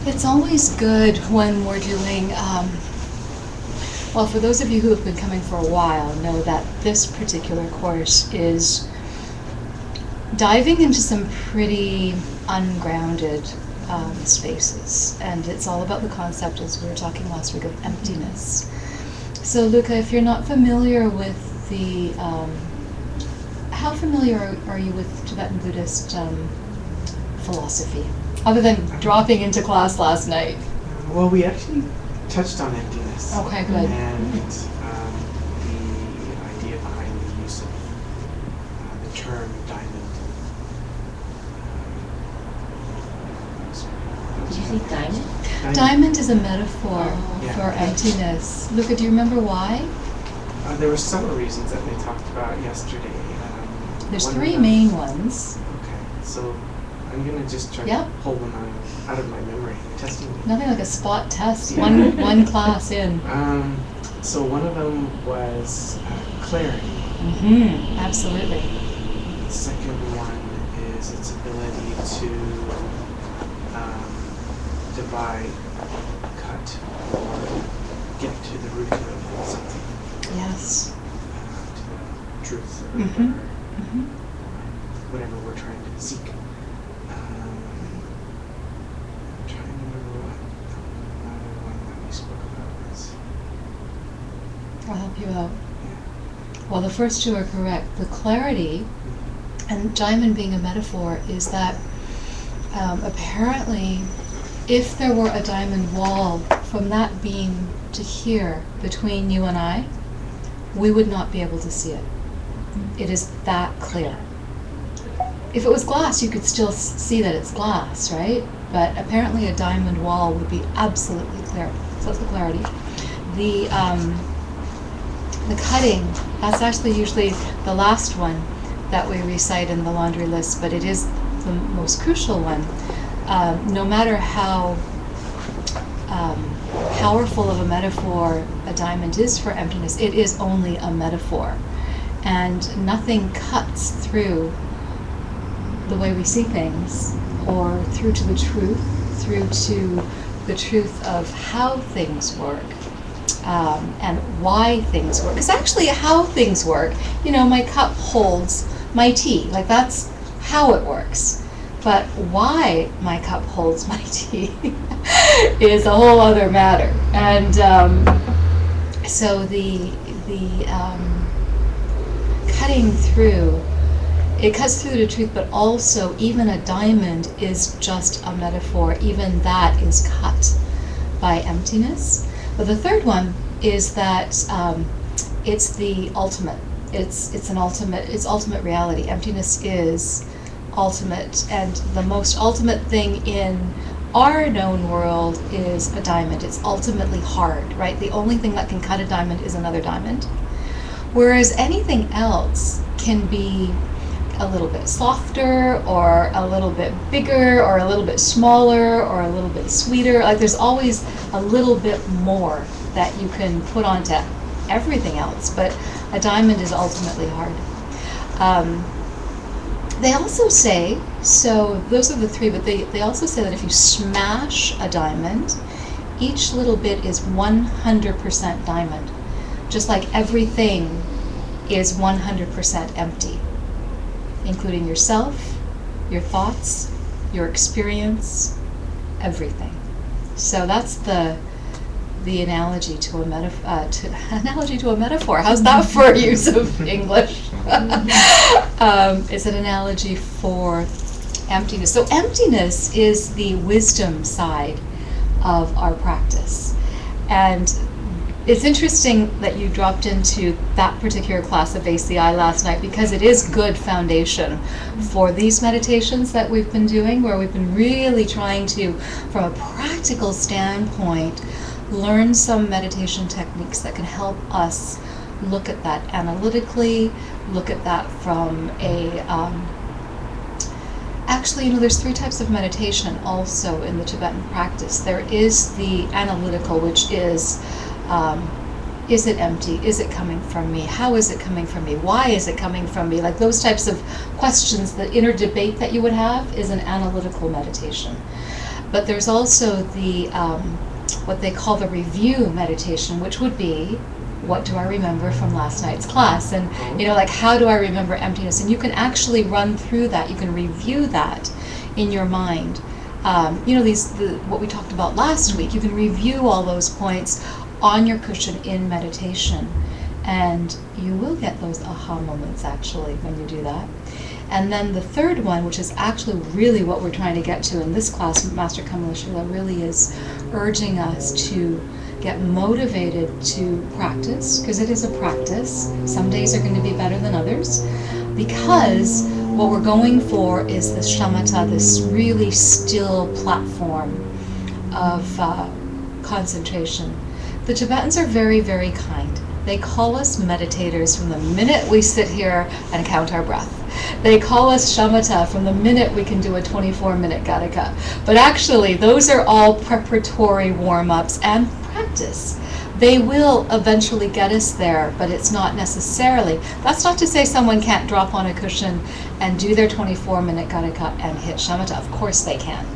It's always good when we're doing, well, for those of you who have been coming for a while, know that this particular course is diving into some pretty ungrounded spaces. And it's all about the concept, as we were talking last week, of emptiness. So, Luca, if you're not familiar with the, how familiar are you with Tibetan Buddhist philosophy? Other than dropping into class last night. Well, we actually touched on emptiness. Okay, good. And the idea behind the use of the term diamond. Did you say diamond? Diamond is a metaphor Yeah. for emptiness. Luca, do you remember why? There were several reasons that they talked about yesterday. There's one three of them- main ones. Okay, so I'm going to just try Yep. to pull them out of my memory. You're testing me. Nothing like a spot test, Yeah. one class in. So one of them was clarity. Mm-hmm, absolutely. The second one is its ability to divide, cut, or get to the root of something, Yes. to the truth, or Mm-hmm. Mm-hmm. whatever we're trying to seek. I'm trying to remember what another one that we spoke about was. I'll help you out. Yeah. Well, the first two are correct. The clarity, and diamond being a metaphor, is that apparently if there were a diamond wall from that beam to here between you and I, we would not be able to see it. It is that clear. If it was glass, you could still see that it's glass, right? But apparently a diamond wall would be absolutely clear. So that's the clarity. The cutting, that's actually usually the last one that we recite in the laundry list, but it is the most crucial one. No matter how powerful of a metaphor a diamond is for emptiness, it is only a metaphor. And nothing cuts through the way we see things, or through to the truth of how things work, and why things work. Because actually how things work, my cup holds my tea, like that's how it works. But why my cup holds my tea is a whole other matter. And so the cutting through, it cuts through the truth, but also even a diamond is just a metaphor. Even that is cut by emptiness. But the third one is that it's the ultimate. It's ultimate reality. Emptiness is ultimate, and the most ultimate thing in our known world is a diamond. It's ultimately hard, right? The only thing that can cut a diamond is another diamond. Whereas anything else can be a little bit softer, or a little bit bigger, or a little bit smaller, or a little bit sweeter. Like there's always a little bit more that you can put onto everything else, but a diamond is ultimately hard. They also say, so those are the three, but they also say that if you smash a diamond, each little bit is 100% diamond. Just like everything is 100% empty, including yourself, your thoughts, your experience, everything. So that's the analogy to a metaphor. How's that for use of English? It's an analogy for emptiness. So emptiness is the wisdom side of our practice. And it's interesting that you dropped into that particular class of ACI last night, because it is good foundation for these meditations that we've been doing, where we've been really trying to, from a practical standpoint, learn some meditation techniques that can help us look at that analytically, look at that from a Actually, there's 3 types of meditation also in the Tibetan practice. There is the analytical, which is it empty? Is it coming from me? How is it coming from me? Why is it coming from me? Like those types of questions, the inner debate that you would have is an analytical meditation. But there's also the, what they call the review meditation, which would be, what do I remember from last night's class? And, like, how do I remember emptiness? And you can actually run through that. You can review that in your mind. What we talked about last week, you can review all those points on your cushion in meditation. And you will get those aha moments, actually, when you do that. And then the third one, which is actually really what we're trying to get to in this class, Master Kamala Shila really is urging us to get motivated to practice, because it is a practice. Some days are going to be better than others, because what we're going for is this shamatha, this really still platform of concentration. The Tibetans are very, very kind. They call us meditators from the minute we sit here and count our breath. They call us shamatha from the minute we can do a 24-minute gadaka. But actually, those are all preparatory warm-ups and practice. They will eventually get us there, but it's not necessarily. That's not to say someone can't drop on a cushion and do their 24-minute gadaka and hit shamatha. Of course they can.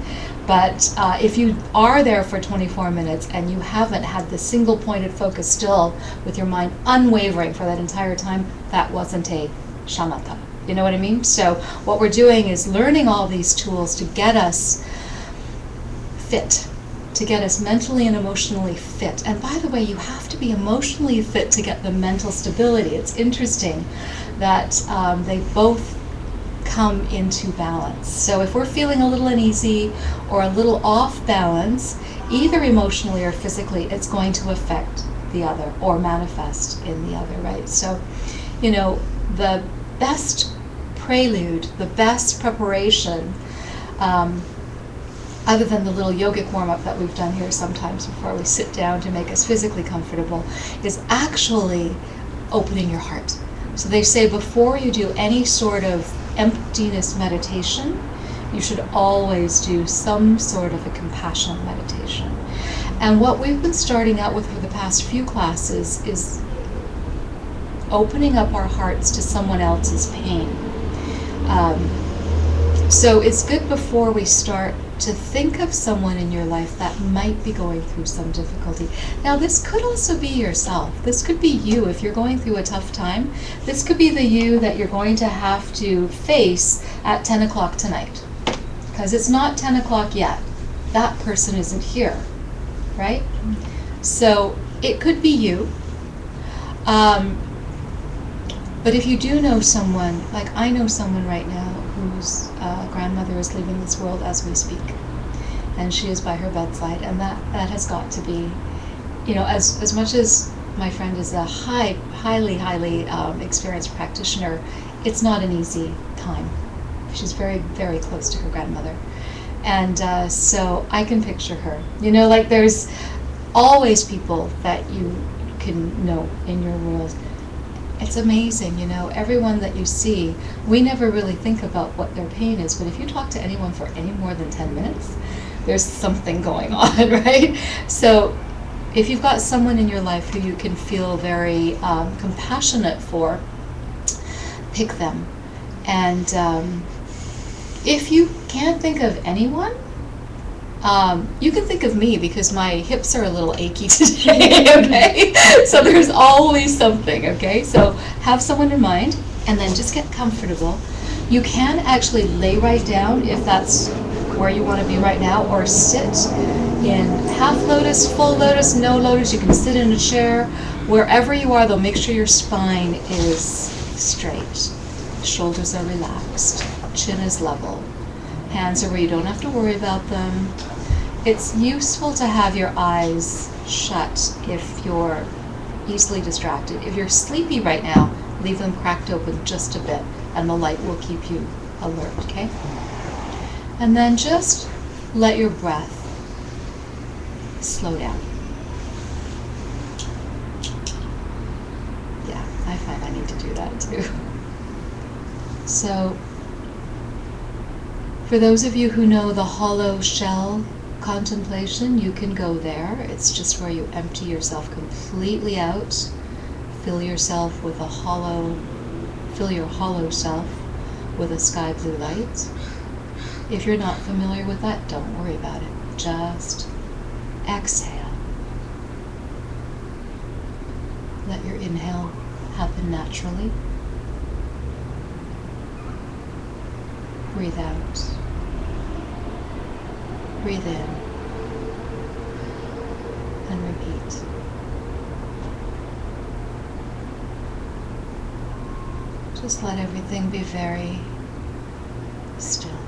But if you are there for 24 minutes and you haven't had the single pointed focus still with your mind unwavering for that entire time, that wasn't a shamatha. You know what I mean? So what we're doing is learning all these tools to get us fit, to get us mentally and emotionally fit. And by the way, you have to be emotionally fit to get the mental stability. It's interesting that they both come into balance. So if we're feeling a little uneasy or a little off balance, either emotionally or physically, it's going to affect the other or manifest in the other, right? So, the best prelude, the best preparation, other than the little yogic warm-up that we've done here sometimes before we sit down to make us physically comfortable, is actually opening your heart. So they say before you do any sort of emptiness meditation, you should always do some sort of a compassion meditation. And what we've been starting out with for the past few classes is opening up our hearts to someone else's pain. So it's good before we start to think of someone in your life that might be going through some difficulty. Now, this could also be yourself. This could be you if you're going through a tough time. This could be the you that you're going to have to face at 10 o'clock tonight. Because it's not 10 o'clock yet. That person isn't here, right? So it could be you. But if you do know someone, like I know someone right now whose grandmother is leaving this world as we speak, and she is by her bedside, and that has got to be, as much as my friend is a highly experienced practitioner, it's not an easy time. She's very, very close to her grandmother, and so I can picture her. Like there's always people that you can know in your world. It's amazing, everyone that you see, we never really think about what their pain is, but if you talk to anyone for any more than 10 minutes, there's something going on, right? So if you've got someone in your life who you can feel very compassionate for, pick them. And if you can't think of anyone, you can think of me because my hips are a little achy today, okay? So there's always something, okay? So have someone in mind and then just get comfortable. You can actually lay right down if that's where you want to be right now, or sit in half lotus, full lotus, no lotus. You can sit in a chair. Wherever you are, though, make sure your spine is straight. Shoulders are relaxed. Chin is level. Hands are where you don't have to worry about them. It's useful to have your eyes shut if you're easily distracted. If you're sleepy right now, leave them cracked open just a bit, and the light will keep you alert, okay? And then just let your breath slow down. Yeah, I find I need to do that too. So, For those of you who know the hollow shell contemplation, you can go there. It's just where you empty yourself completely out, fill your hollow self with a sky blue light. If you're not familiar with that, don't worry about it. Just exhale. Let your inhale happen naturally. Breathe out. Breathe in. And repeat. Just let everything be very still.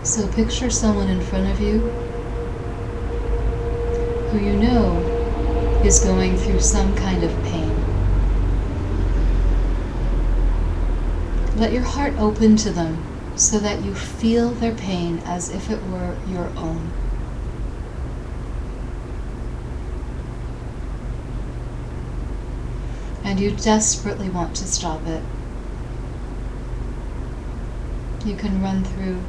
So picture someone in front of you who you know is going through some kind of pain. Let your heart open to them so that you feel their pain as if it were your own. And you desperately want to stop it. You can run through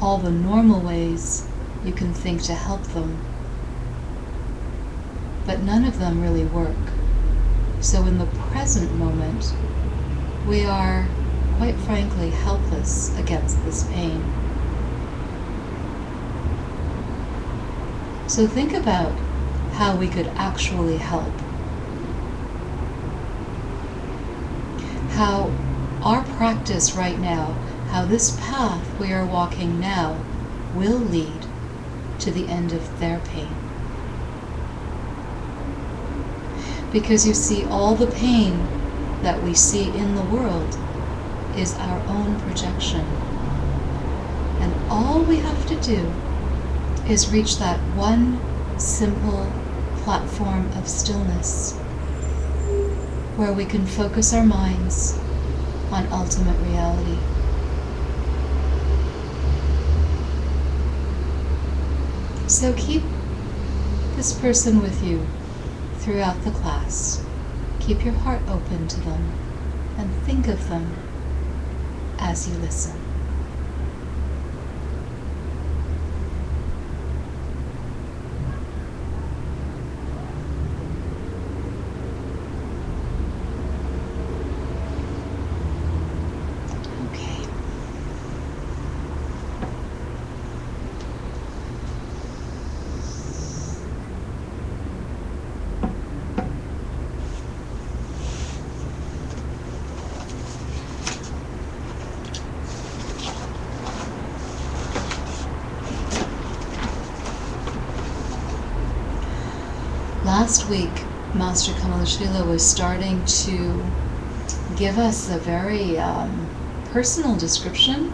all the normal ways you can think to help them, but none of them really work. So in the present moment, we are, quite frankly, helpless against this pain. So think about how we could actually help. How our practice right now, how this path we are walking now will lead to the end of their pain. Because you see, all the pain that we see in the world is our own projection. And all we have to do is reach that one simple platform of stillness where we can focus our minds on ultimate reality. So keep this person with you throughout the class. Keep your heart open to them and think of them as you listen. Last week, Master Kamalashila was starting to give us a very personal description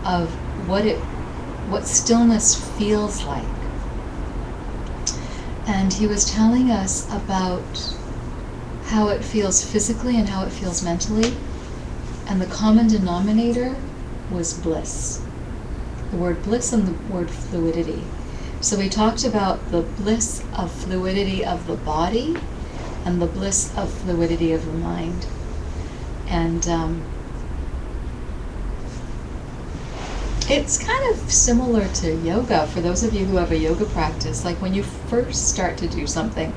of what stillness feels like. And he was telling us about how it feels physically and how it feels mentally. And the common denominator was bliss. The word bliss and the word fluidity. So we talked about the bliss of fluidity of the body and the bliss of fluidity of the mind. And it's kind of similar to yoga for those of you who have a yoga practice. Like when you first start to do something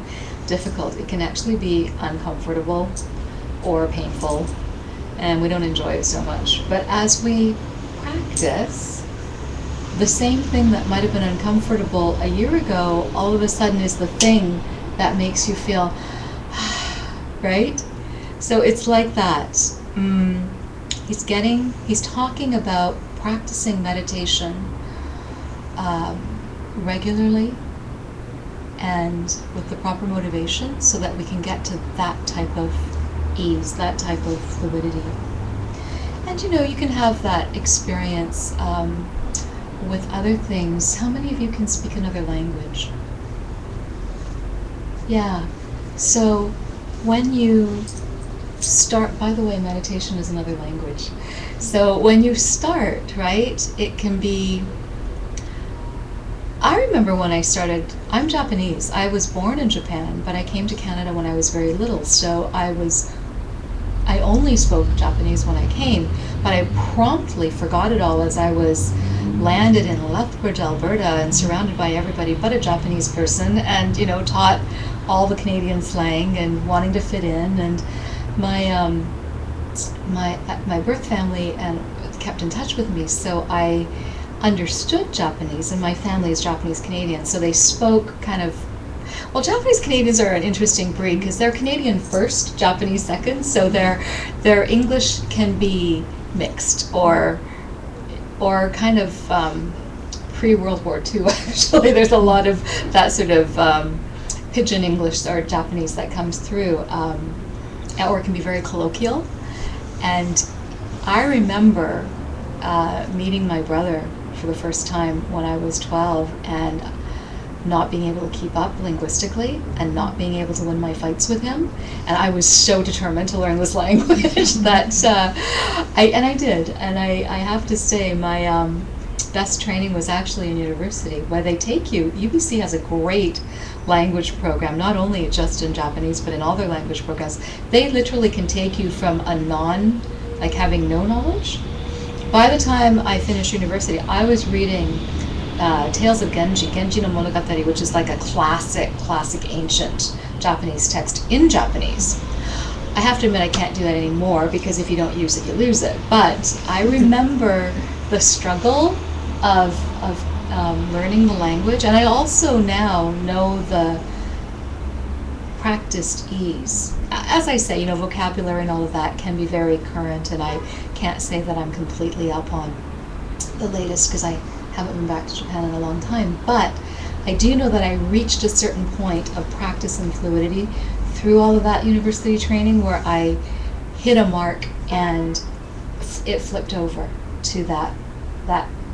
difficult, it can actually be uncomfortable or painful, and we don't enjoy it so much. But as we practice, the same thing that might have been uncomfortable a year ago, all of a sudden is the thing that makes you feel, right? So it's like that. He's talking about practicing meditation regularly and with the proper motivation so that we can get to that type of ease, that type of fluidity. And you can have that experience with other things. How many of you can speak another language? Yeah. So when you start, by the way, meditation is another language. So when you start, right, it can be, I remember when I started, I'm Japanese. I was born in Japan, but I came to Canada when I was very little. So I only spoke Japanese when I came, but I promptly forgot it all as I was landed in Lethbridge, Alberta, and surrounded by everybody but a Japanese person, and taught all the Canadian slang and wanting to fit in. And my birth family and kept in touch with me, so I understood Japanese, and my family is Japanese Canadian, so they spoke kind of. Well, Japanese Canadians are an interesting breed because they're Canadian first, Japanese second, so their English can be mixed or kind of pre-World War II. Actually, there's a lot of that sort of pidgin English or Japanese that comes through, or it can be very colloquial. And I remember meeting my brother for the first time when I was 12 and not being able to keep up linguistically and not being able to win my fights with him. And I was so determined to learn this language that I did. And I have to say my best training was actually in university, where they take you. UBC has a great language program, not only just in Japanese, but in all their language programs. They literally can take you from like having no knowledge. By the time I finished university, I was reading Tales of Genji no Monogatari, which is like a classic ancient Japanese text in Japanese. I have to admit I can't do that anymore because if you don't use it, you lose it. But I remember the struggle of learning the language, and I also now know the practiced ease. As I say, vocabulary and all of that can be very current, and I can't say that I'm completely up on the latest because I haven't been back to Japan in a long time. But I do know that I reached a certain point of practice and fluidity through all of that university training where I hit a mark and it flipped over to that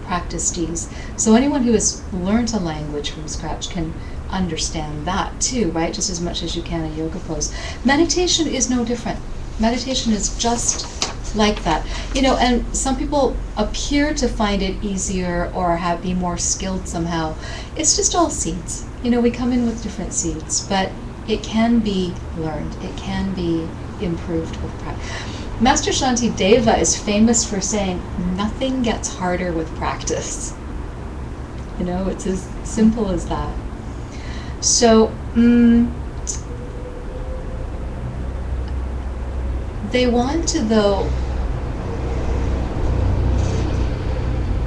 practiced ease. So anyone who has learned a language from scratch can understand that too, right? Just as much as you can a yoga pose. Meditation is no different. Meditation is just like that. And some people appear to find it easier or be more skilled somehow. It's just all seeds. We come in with different seeds, but it can be learned. It can be improved with practice. Master Shanti Deva is famous for saying, nothing gets harder with practice. It's as simple as that. So, they want to, though,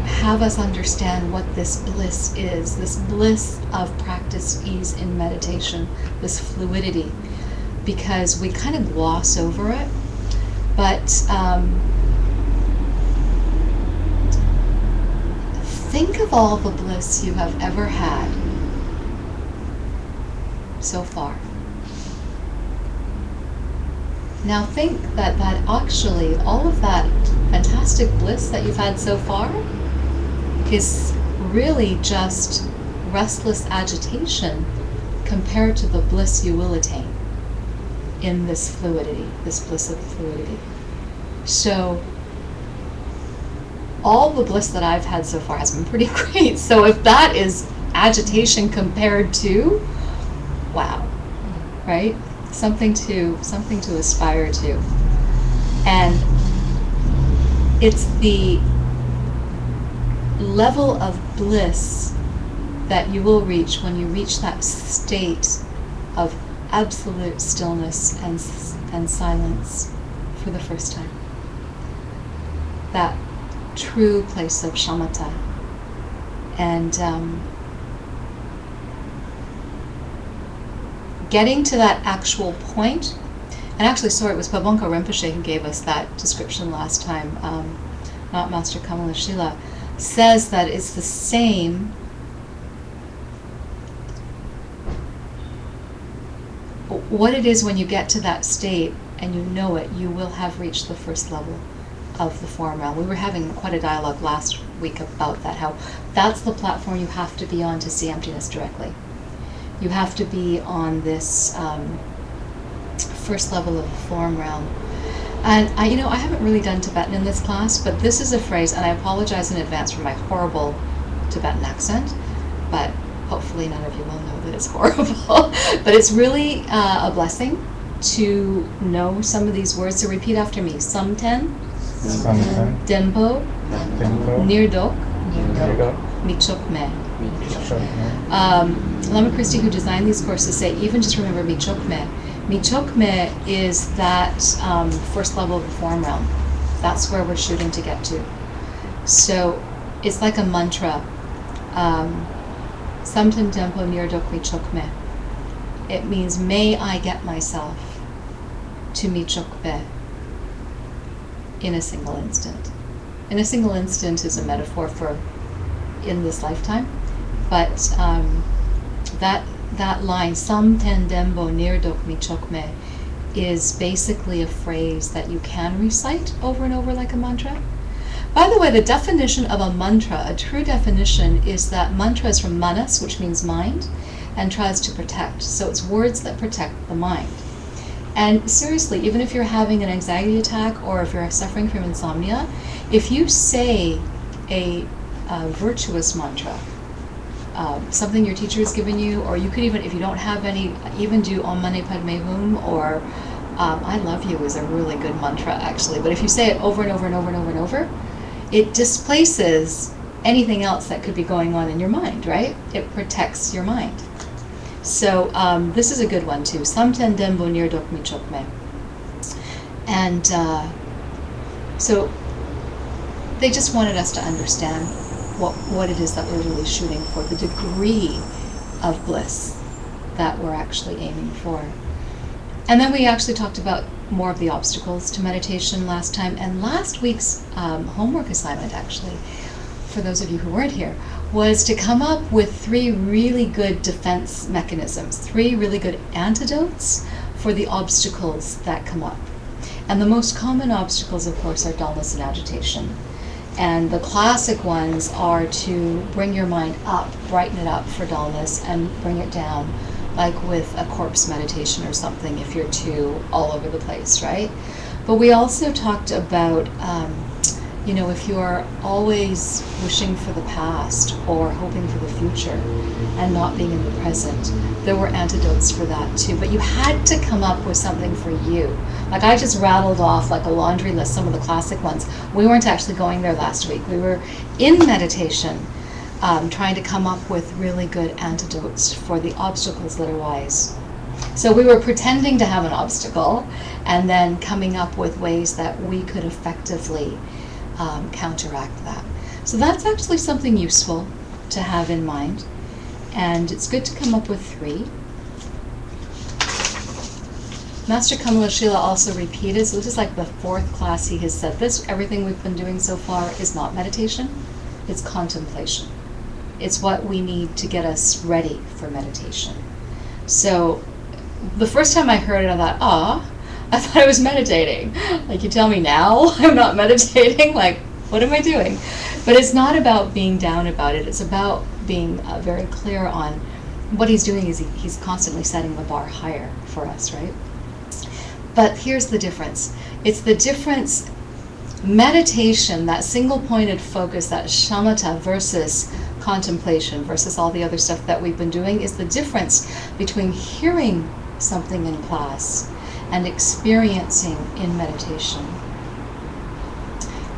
have us understand what this bliss is, this bliss of practice ease in meditation, this fluidity, because we kind of gloss over it. But think of all the bliss you have ever had so far. Now think that actually all of that fantastic bliss that you've had so far is really just restless agitation compared to the bliss you will attain in this fluidity, this bliss of fluidity. So all the bliss that I've had so far has been pretty great. So if that is agitation compared to, wow, right? something to aspire to. And it's the level of bliss that you will reach when you reach that state of absolute stillness and silence for the first time. That true place of shamatha. And getting to that actual point, and actually, sorry, it was Pabonko Rinpoche who gave us that description last time, not Master Kamalashila, says that it's the same what it is when you get to that state and you know it, you will have reached the first level of the form realm. We were having quite a dialogue last week about that, how that's the platform you have to be on to see emptiness directly. You have to be on this first level of the form realm. And I haven't really done Tibetan in this class, but this is a phrase, and I apologize in advance for my horrible Tibetan accent, but hopefully none of you will know that it's horrible. But it's really a blessing to know some of these words. So repeat after me. Samten, Denpo, Nirdok, Michokme. Lama Christie, who designed these courses, say even just remember Michokme. Michokme is that first level of the form realm. That's where we're shooting to get to. So it's like a mantra. Samten Dempo Nirdok Michokme. It means, may I get myself to Michokme in a single instant. In a single instant is a metaphor for in this lifetime, but that line, Samten Dempo Nirdok Michokme, is basically a phrase that you can recite over and over like a mantra. By the way, the definition of a mantra, a true definition, is that mantra is from manas, which means mind, and tries to protect. So it's words that protect the mind. And seriously, even if you're having an anxiety attack or if you're suffering from insomnia, if you say a virtuous mantra, something your teacher has given you, or you could even, if you don't have any, even do Om Mani Padme Hum, or I love you is a really good mantra actually, but if you say it over and over and over and over and over, it displaces anything else that could be going on in your mind, right? It protects your mind. So this is a good one too. Samten Dempo Nirdok Michokme. And so they just wanted us to understand what it is that we're really shooting for, the degree of bliss that we're actually aiming for. And then we actually talked about more of the obstacles to meditation last time. And last week's homework assignment, actually, for those of you who weren't here, was to come up with 3 really good defense mechanisms, 3 really good antidotes for the obstacles that come up. And the most common obstacles, of course, are dullness and agitation. And the classic ones are to bring your mind up, brighten it up for dullness, and bring it down, like with a corpse meditation or something if you're too all over the place, right? But we also talked about, if you are always wishing for the past or hoping for the future and not being in the present, there were antidotes for that too. But you had to come up with something for you. Like I just rattled off like a laundry list, some of the classic ones. We weren't actually going there last week. We were in meditation, trying to come up with really good antidotes for the obstacles that arise. So we were pretending to have an obstacle and then coming up with ways that we could effectively counteract that. So that's actually something useful to have in mind. And it's good to come up with 3. Master Kamalashila also repeated, so this is like the 4th class he has said this, everything we've been doing so far is not meditation, it's contemplation. It's what we need to get us ready for meditation. So the first time I heard it, I thought, I thought I was meditating. Like, you tell me now I'm not meditating? Like, what am I doing? But it's not about being down about it. It's about being very clear on what he's doing is he's constantly setting the bar higher for us, right? But here's the difference. It's the difference, meditation, that single-pointed focus, that shamatha versus contemplation versus all the other stuff that we've been doing, is the difference between hearing something in class and experiencing in meditation.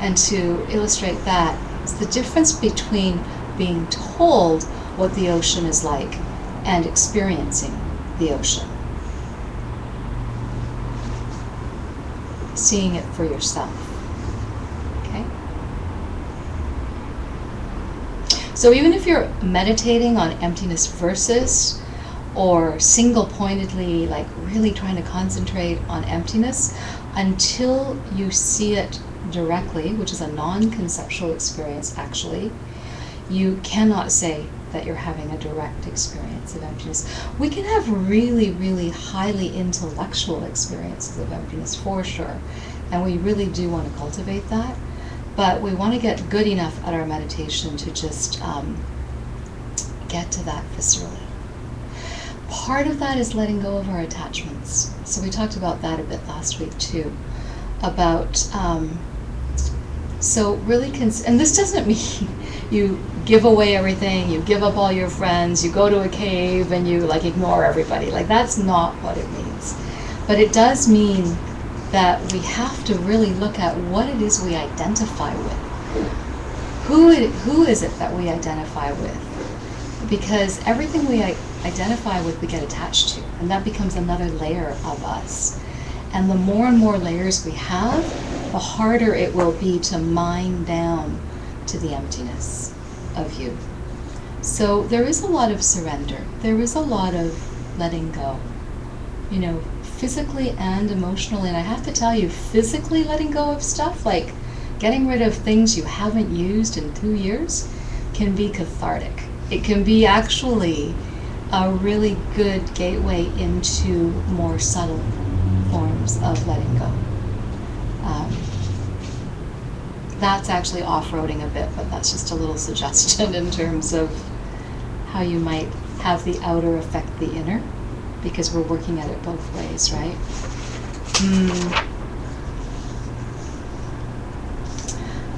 And to illustrate that, it's the difference between being told what the ocean is like and experiencing the ocean. Seeing it for yourself. Okay? So even if you're meditating on emptiness versus or single-pointedly, like really trying to concentrate on emptiness, until you see it directly, which is a non-conceptual experience actually, you cannot say that you're having a direct experience of emptiness. We can have really, really highly intellectual experiences of emptiness for sure, and we really do want to cultivate that, but we want to get good enough at our meditation to just get to that viscerally. Part of that is letting go of our attachments. So we talked about that a bit last week too, about so really, and this doesn't mean you give away everything, you give up all your friends, you go to a cave and you like ignore everybody. Like that's not what it means. But it does mean that we have to really look at what it is we identify with. Who is it that we identify with? Because everything we identify with, we get attached to, and that becomes another layer of us. And the more and more layers we have, the harder it will be to mine down to the emptiness of you. So there is a lot of surrender. There is a lot of letting go, you know, physically and emotionally. And I have to tell you, physically letting go of stuff, like getting rid of things you haven't used in 2 years, can be cathartic. It can be actually a really good gateway into more subtle forms of letting go. That's actually off-roading a bit, but that's just a little suggestion in terms of how you might have the outer affect the inner, because we're working at it both ways, right?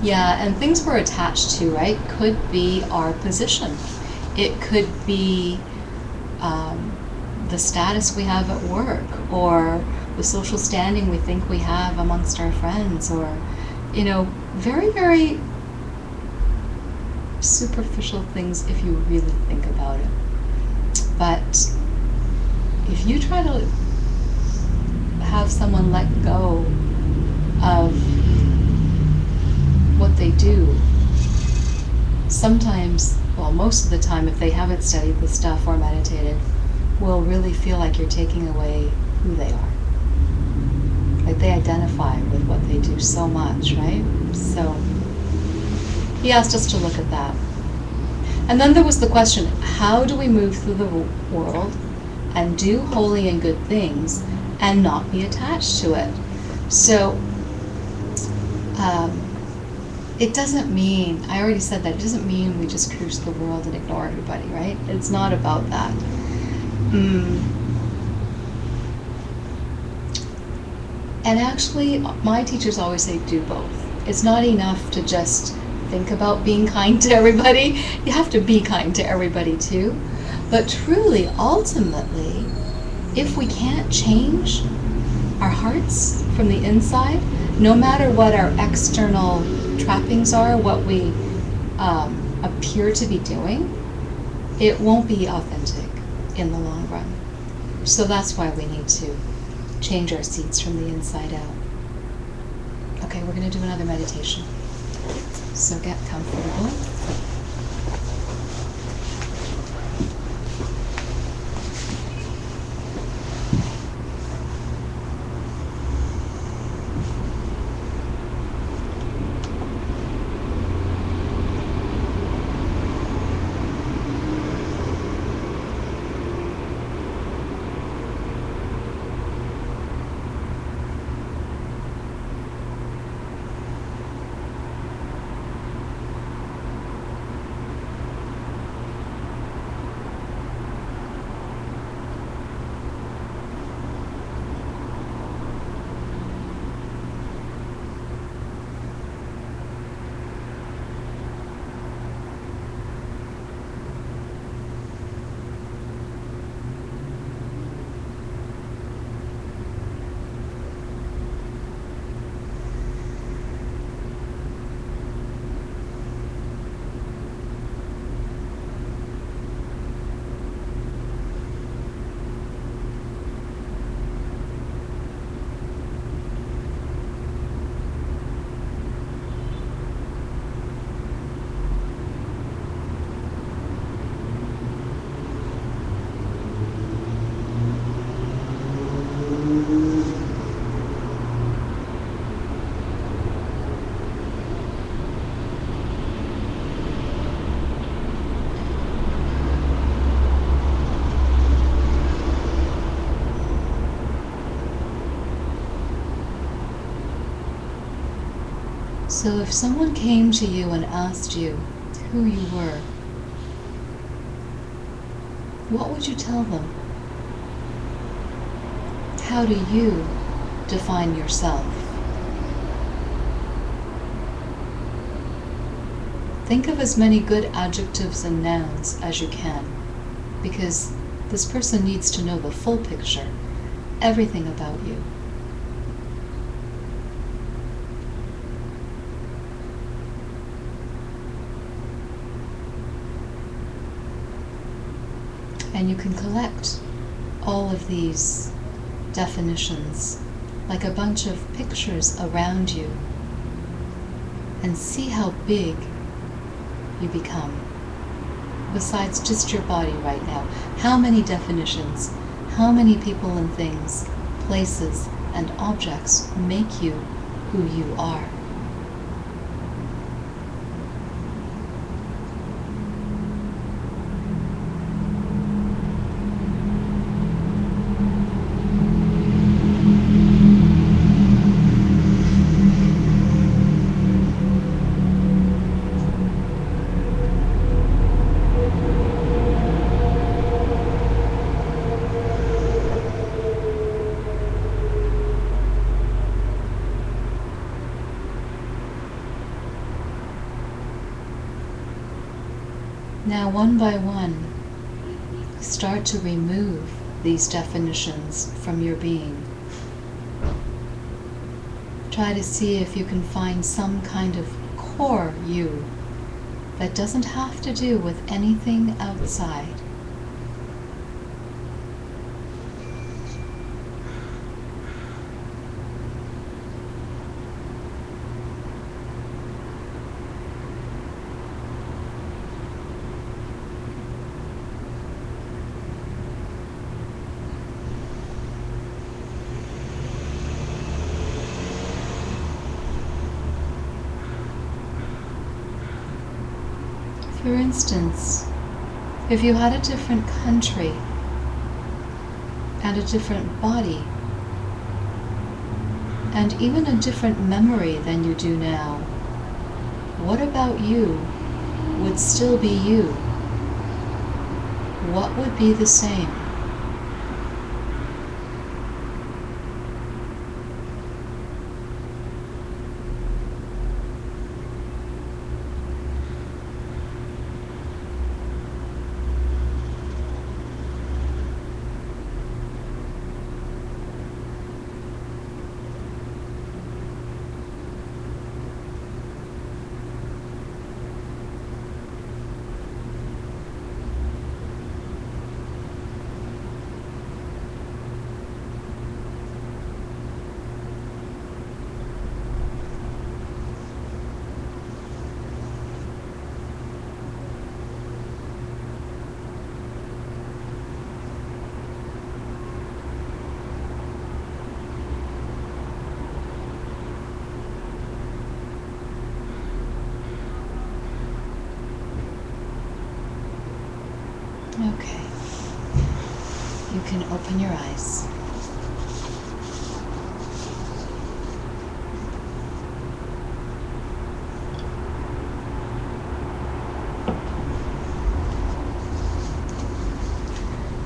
Yeah, and things we're attached to, right, could be our position. It could be the status we have at work, or the social standing we think we have amongst our friends, or, you know, very, very superficial things if you really think about it. But if you try to have someone let go of what they do, sometimes, well, most of the time, if they haven't studied this stuff or meditated, will really feel like you're taking away who they are. Like they identify with what they do so much, right? So he asked us to look at that. And then there was the question, how do we move through the world and do holy and good things and not be attached to it? So it doesn't mean, I already said that, it doesn't mean we just cruise the world and ignore everybody, right? It's not about that. And actually, my teachers always say do both. It's not enough to just think about being kind to everybody. You have to be kind to everybody too. But truly, ultimately, if we can't change our hearts from the inside, no matter what our external trappings are, what we appear to be doing, it won't be authentic in the long run. So that's why we need to change our seeds from the inside out. Okay, we're going to do another meditation. So get comfortable. So if someone came to you and asked you who you were, what would you tell them? How do you define yourself? Think of as many good adjectives and nouns as you can, because this person needs to know the full picture, everything about you. And you can collect all of these definitions like a bunch of pictures around you and see how big you become. Besides just your body right now, how many definitions, how many people and things, places and objects make you who you are? Now, one by one, start to remove these definitions from your being. Try to see if you can find some kind of core you that doesn't have to do with anything outside. For instance, if you had a different country and a different body and even a different memory than you do now, what about you would still be you? What would be the same? Okay. You can open your eyes.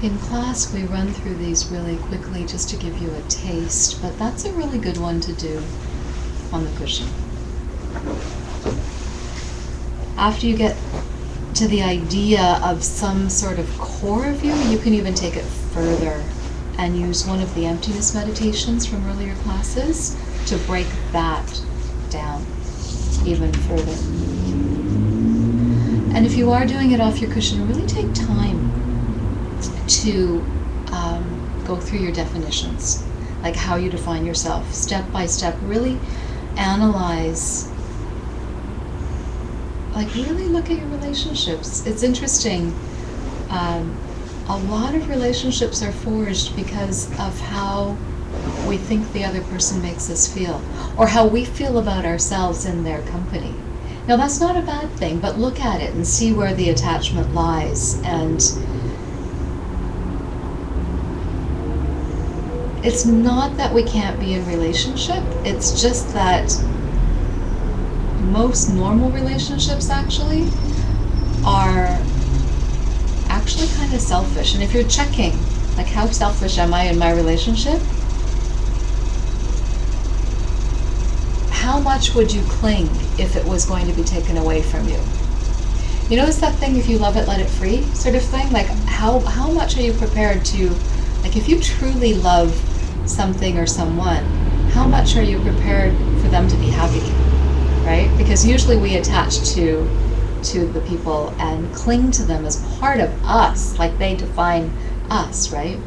In class, we run through these really quickly just to give you a taste, but that's a really good one to do on the cushion. After you get to the idea of some sort of core of you, you can even take it further and use one of the emptiness meditations from earlier classes to break that down even further. And if you are doing it off your cushion, really take time to go through your definitions, like how you define yourself, step by step. Really analyze, like really look at your relationships. It's interesting. A lot of relationships are forged because of how we think the other person makes us feel, or how we feel about ourselves in their company. Now, that's not a bad thing, but look at it and see where the attachment lies. And it's not that we can't be in relationship, it's just that most normal relationships actually are actually kind of selfish. And if you're checking, like, how selfish am I in my relationship? How much would you cling if it was going to be taken away from you? You notice that thing, if you love it, let it free sort of thing? Like, how much are you prepared to, like, if you truly love something or someone, how much are you prepared for them to be happy, right? Because usually we attach to the people and cling to them as part of us, like they define us, right?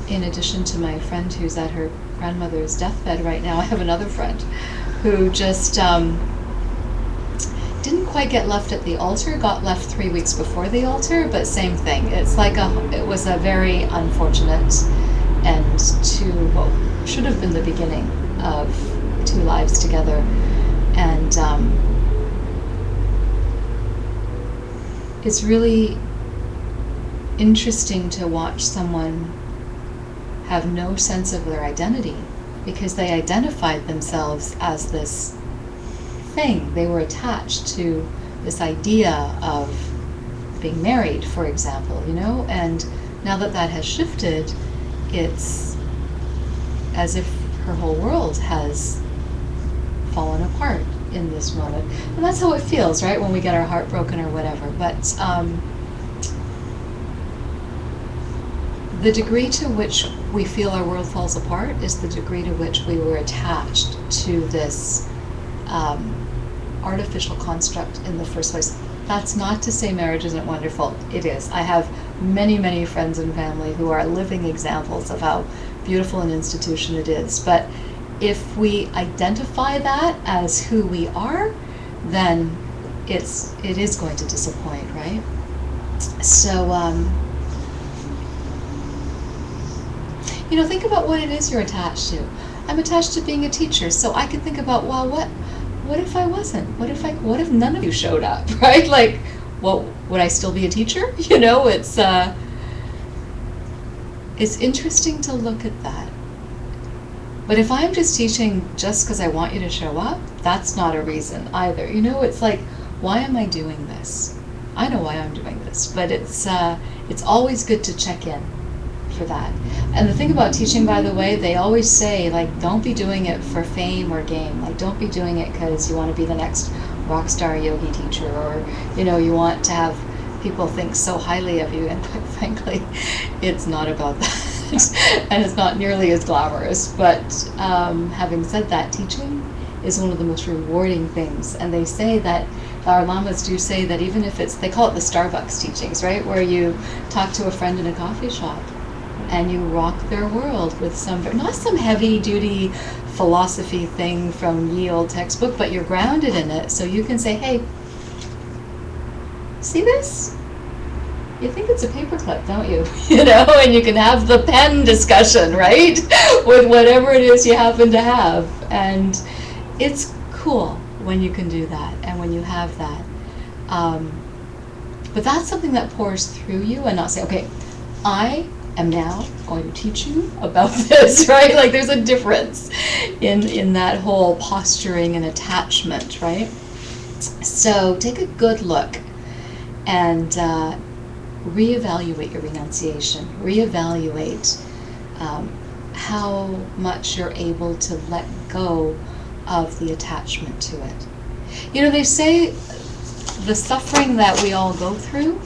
In addition to my friend who's at her grandmother's deathbed right now, I have another friend who just didn't quite get left at the altar, got left 3 weeks before the altar, but same thing. It's like it was a very unfortunate end to what should have been the beginning of 2 lives together. And it's really interesting to watch someone have no sense of their identity, because they identified themselves as this thing. They were attached to this idea of being married, for example, you know? And now that that has shifted, it's as if her whole world has fallen apart in this moment. And that's how it feels, right? When we get our heart broken or whatever. But the degree to which we feel our world falls apart is the degree to which we were attached to this artificial construct in the first place. That's not to say marriage isn't wonderful. It is. I have many, many friends and family who are living examples of how beautiful an institution it is. But if we identify that as who we are, then it is going to disappoint, right? So, you know, think about what it is you're attached to. I'm attached to being a teacher, so I can think about, well, what if I wasn't? What if none of you showed up, right? Like, well, would I still be a teacher? You know, it's interesting to look at that. But if I'm just teaching just because I want you to show up, that's not a reason either. You know, it's like, why am I doing this? I know why I'm doing this, but it's always good to check in for that. And the thing about teaching, by the way, they always say, like, don't be doing it for fame or gain. Like, don't be doing it because you want to be the next rock star yogi teacher, or, you know, you want to have people think so highly of you. And quite frankly, it's not about that. And it's not nearly as glamorous. But having said that, teaching is one of the most rewarding things. And they say that, our lamas do say that even if they call it the Starbucks teachings, right? Where you talk to a friend in a coffee shop and you rock their world with not some heavy duty philosophy thing from ye old textbook, but you're grounded in it. So you can say, hey, see this? You think it's a paperclip, don't you? You know, and you can have the pen discussion, right? With whatever it is you happen to have. And it's cool when you can do that and when you have that. But that's something that pours through you, and not say, okay, I am now going to teach you about this, right? Like, there's a difference in that whole posturing and attachment, right? So take a good look and reevaluate your renunciation. Reevaluate how much you're able to let go of the attachment to it. You know, they say the suffering that we all go through,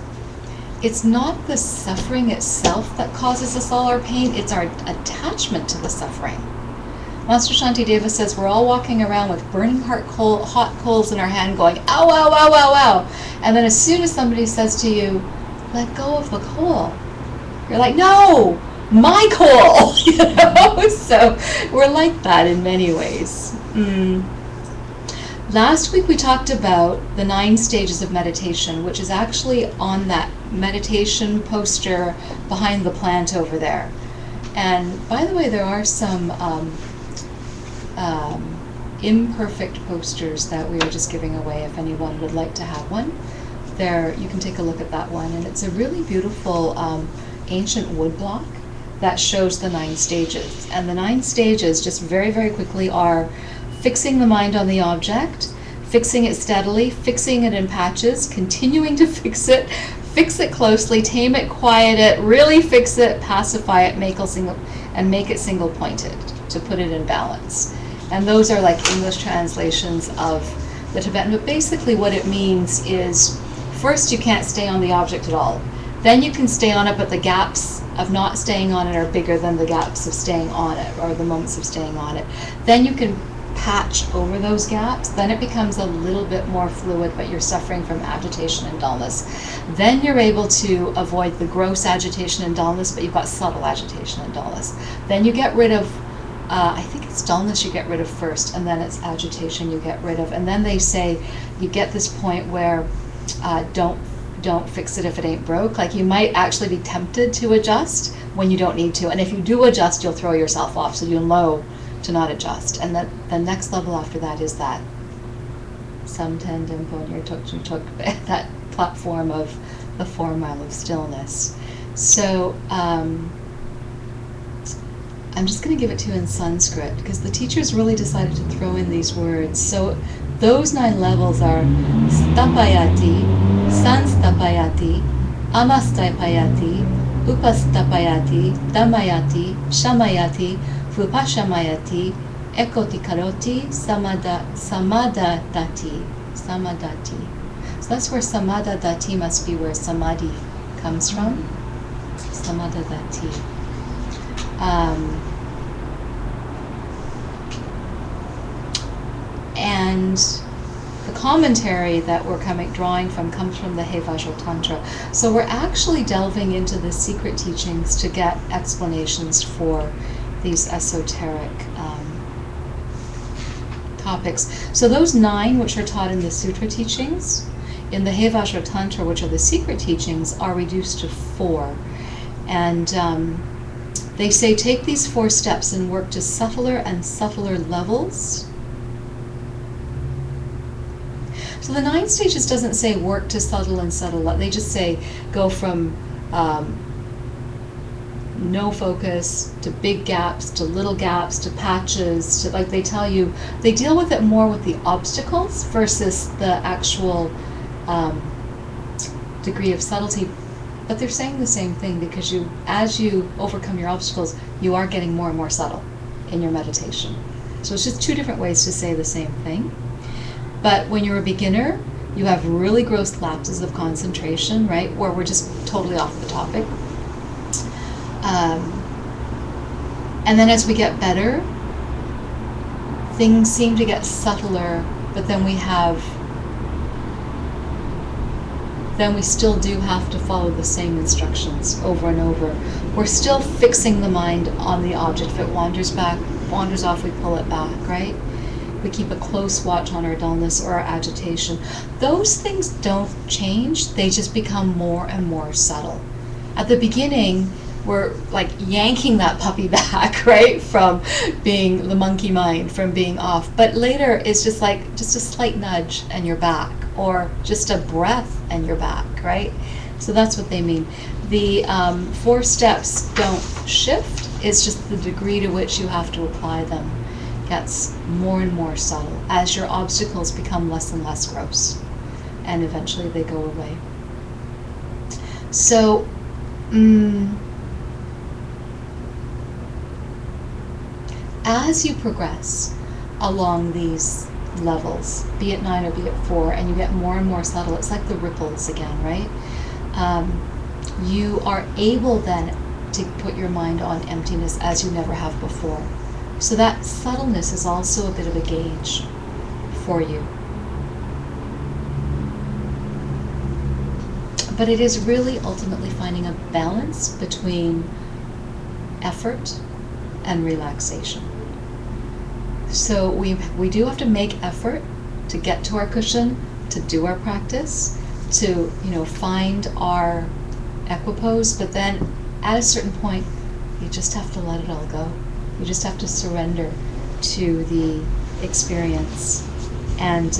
it's not the suffering itself that causes us all our pain, it's our attachment to the suffering. Master Shantideva says we're all walking around with burning hot coals in our hand going, ow, ow, ow, ow, ow. And then as soon as somebody says to you, let go of the coal, you're like, no, my coal. You know? So we're like that in many ways. Last week we talked about the 9 stages of meditation, which is actually on that meditation poster behind the plant over there. And by the way, there are some imperfect posters that we are just giving away if anyone would like to have one. There, you can take a look at that one, and it's a really beautiful ancient wood block that shows the 9 stages. And the 9 stages, just very, very quickly, are fixing the mind on the object, fixing it steadily, fixing it in patches, continuing to fix it closely, tame it, quiet it, really fix it, pacify it, make it single pointed, to put it in balance. And those are like English translations of the Tibetan. But basically what it means is, first you can't stay on the object at all. Then you can stay on it, but the gaps of not staying on it are bigger than the gaps of staying on it, or the moments of staying on it. Then you can patch over those gaps. Then it becomes a little bit more fluid, but you're suffering from agitation and dullness. Then you're able to avoid the gross agitation and dullness, but you've got subtle agitation and dullness. Then you get rid of, I think it's dullness you get rid of first, and then it's agitation you get rid of. And then they say you get this point where don't fix it if it ain't broke. Like, you might actually be tempted to adjust when you don't need to. And if you do adjust, you'll throw yourself off. So you'll know to not adjust. And the next level after that is that Samten Denpo Nyertok, that platform of the 4 mile of stillness. So I'm just going to give it to you in Sanskrit, because the teachers really decided to throw in these words. So those 9 levels are Stapayati, Sanstapayati, Amastapayati, Upastapayati, Damayati, Shamayati, Vupashamayati, Ekotikaroti, Samadadati. So that's where Samadadati must be where Samadhi comes from. Samadadati. And the commentary that we're drawing from comes from the Hevajra Tantra. So we're actually delving into the secret teachings to get explanations for these esoteric topics. So those 9 which are taught in the sutra teachings, in the Hevajra Tantra, which are the secret teachings, are reduced to 4. And they say take these 4 steps and work to subtler and subtler levels. So the 9 stages doesn't say work to subtle and subtle. They just say go from no focus to big gaps to little gaps to patches to, like, they tell you, they deal with it more with the obstacles versus the actual degree of subtlety. But they're saying the same thing, because as you overcome your obstacles, you are getting more and more subtle in your meditation. So it's just 2 different ways to say the same thing. But when you're a beginner, you have really gross lapses of concentration, right, where we're just totally off the topic. And then as we get better, things seem to get subtler, but then we still do have to follow the same instructions over and over. We're still fixing the mind on the object. If it wanders off, we pull it back, right? We keep a close watch on our dullness or our agitation. Those things don't change, they just become more and more subtle. At the beginning, we're like yanking that puppy back, right, from being the monkey mind, from being off. But later, it's just like just a slight nudge and you're back, or just a breath and you're back, right? So that's what they mean. The 4 steps don't shift, it's just the degree to which you have to apply them gets more and more subtle as your obstacles become less and less gross, and eventually they go away. So, as you progress along these levels, be it 9 or be it 4, and you get more and more subtle, it's like the ripples again, right? You are able then to put your mind on emptiness as you never have before. So that subtleness is also a bit of a gauge for you. But it is really ultimately finding a balance between effort and relaxation. So we do have to make effort to get to our cushion, to do our practice, to find our equipoise, but then at a certain point you just have to let it all go. You just have to surrender to the experience. And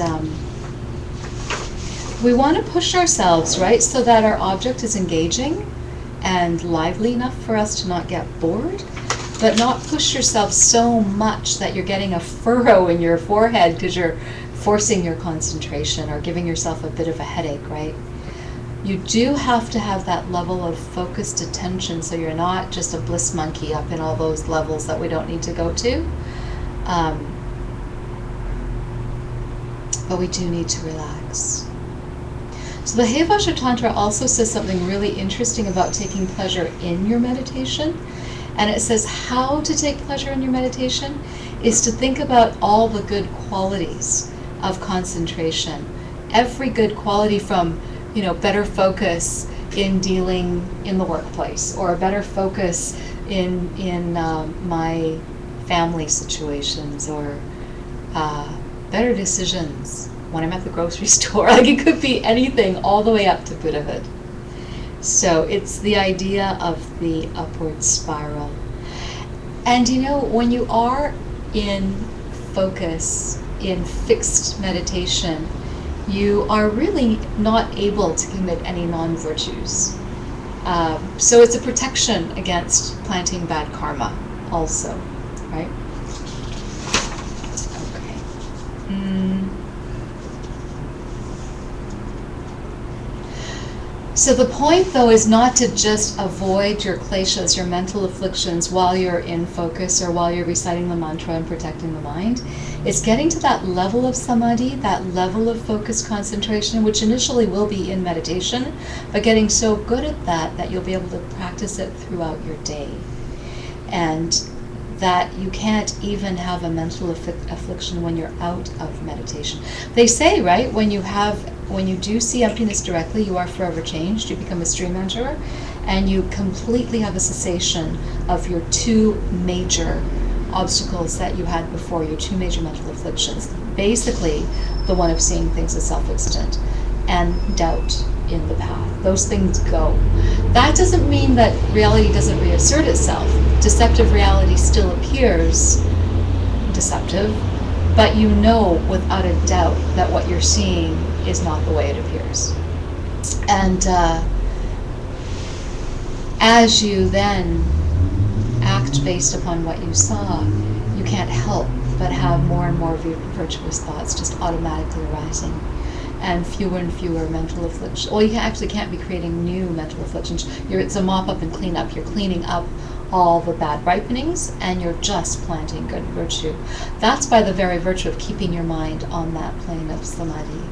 we want to push ourselves, right, so that our object is engaging and lively enough for us to not get bored, but not push yourself so much that you're getting a furrow in your forehead because you're forcing your concentration or giving yourself a bit of a headache, right? You do have to have that level of focused attention so you're not just a bliss monkey up in all those levels that we don't need to go to. But we do need to relax. So the Hayavasha Tantra also says something really interesting about taking pleasure in your meditation. And it says how to take pleasure in your meditation is to think about all the good qualities of concentration. Every good quality from, better focus in dealing in the workplace, or a better focus in my family situations, or better decisions when I'm at the grocery store. Like, it could be anything all the way up to Buddhahood. So it's the idea of the upward spiral. And when you are in focus, in fixed meditation, you are really not able to commit any non-virtues. So it's a protection against planting bad karma also, right? Okay. So the point, though, is not to just avoid your kleshas, your mental afflictions, while you're in focus or while you're reciting the mantra and protecting the mind. It's getting to that level of samadhi, that level of focused concentration, which initially will be in meditation, but getting so good at that you'll be able to practice it throughout your day. And that you can't even have a mental affliction when you're out of meditation. They say, right, when you do see emptiness directly, you are forever changed. You become a stream enterer, and you completely have a cessation of your two major obstacles that you had before, your two major mental afflictions. Basically, the one of seeing things as self-existent and doubt in the path. Those things go. That doesn't mean that reality doesn't reassert itself. Deceptive reality still appears deceptive, but you know without a doubt that what you're seeing is not the way it appears. And as you then act based upon what you saw, you can't help but have more and more virtuous thoughts just automatically arising, and fewer mental afflictions. Well, you actually can't be creating new mental afflictions. It's a mop up and clean up. You're cleaning up all the bad ripenings, and you're just planting good virtue. That's by the very virtue of keeping your mind on that plane of samadhi,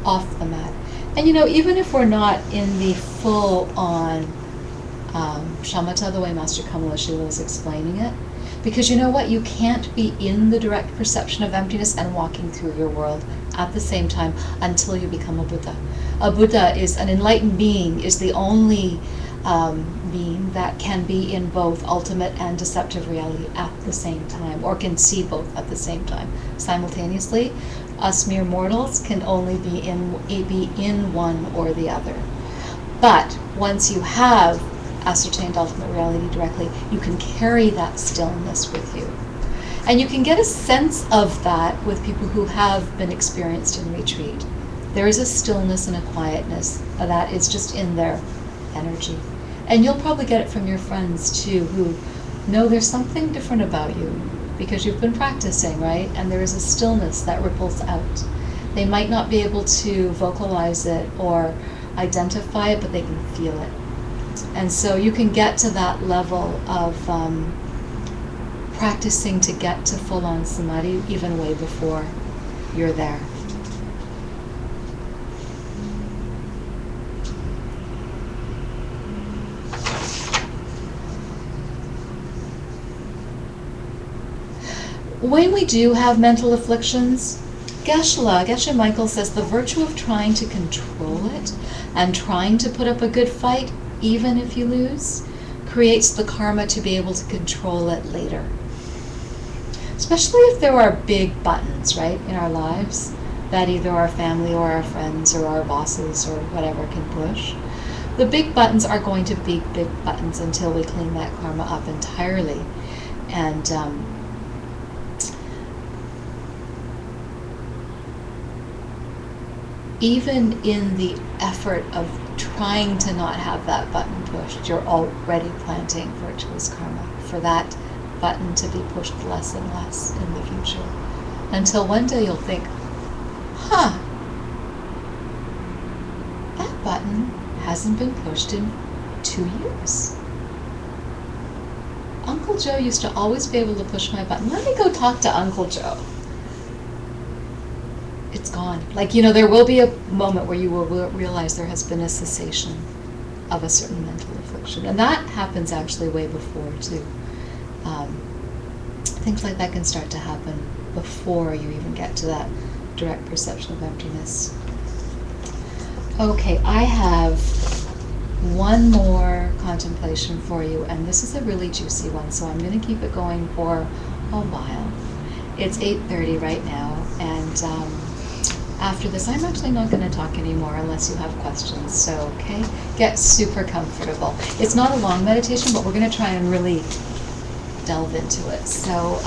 off the mat. And even if we're not in the full-on shamatha, the way Master Kamala Shila is explaining it, because you know what? You can't be in the direct perception of emptiness and walking through your world at the same time until you become a Buddha. A Buddha is an enlightened being, is the only being that can be in both ultimate and deceptive reality at the same time, or can see both at the same time simultaneously. Us mere mortals can only be in one or the other. But once you have ascertained ultimate reality directly, you can carry that stillness with you. And you can get a sense of that with people who have been experienced in retreat. There is a stillness and a quietness that is just in their energy. And you'll probably get it from your friends too, who know there's something different about you because you've been practicing, right? And there is a stillness that ripples out. They might not be able to vocalize it or identify it, but they can feel it. And so you can get to that level of practicing to get to full-on samadhi even way before you're there. When we do have mental afflictions, Geshe Michael says the virtue of trying to control it and trying to put up a good fight, even if you lose, creates the karma to be able to control it later. Especially if there are big buttons, right, in our lives that either our family or our friends or our bosses or whatever can push. The big buttons are going to be big buttons until we clean that karma up entirely. And even in the effort of trying to not have that button pushed, you're already planting virtuous karma for that button to be pushed less and less in the future. Until one day you'll think, huh, that button hasn't been pushed in 2 years. Uncle Joe used to always be able to push my button. Let me go talk to Uncle Joe. It's gone. Like, there will be a moment where you will realize there has been a cessation of a certain mental affliction. And that happens actually way before, too. Things like that can start to happen before you even get to that direct perception of emptiness. Okay, I have one more contemplation for you, and this is a really juicy one, so I'm going to keep it going for a while. It's 8:30 right now, and after this, I'm actually not going to talk anymore unless you have questions, so, okay? Get super comfortable. It's not a long meditation, but we're going to try and really delve into it. So,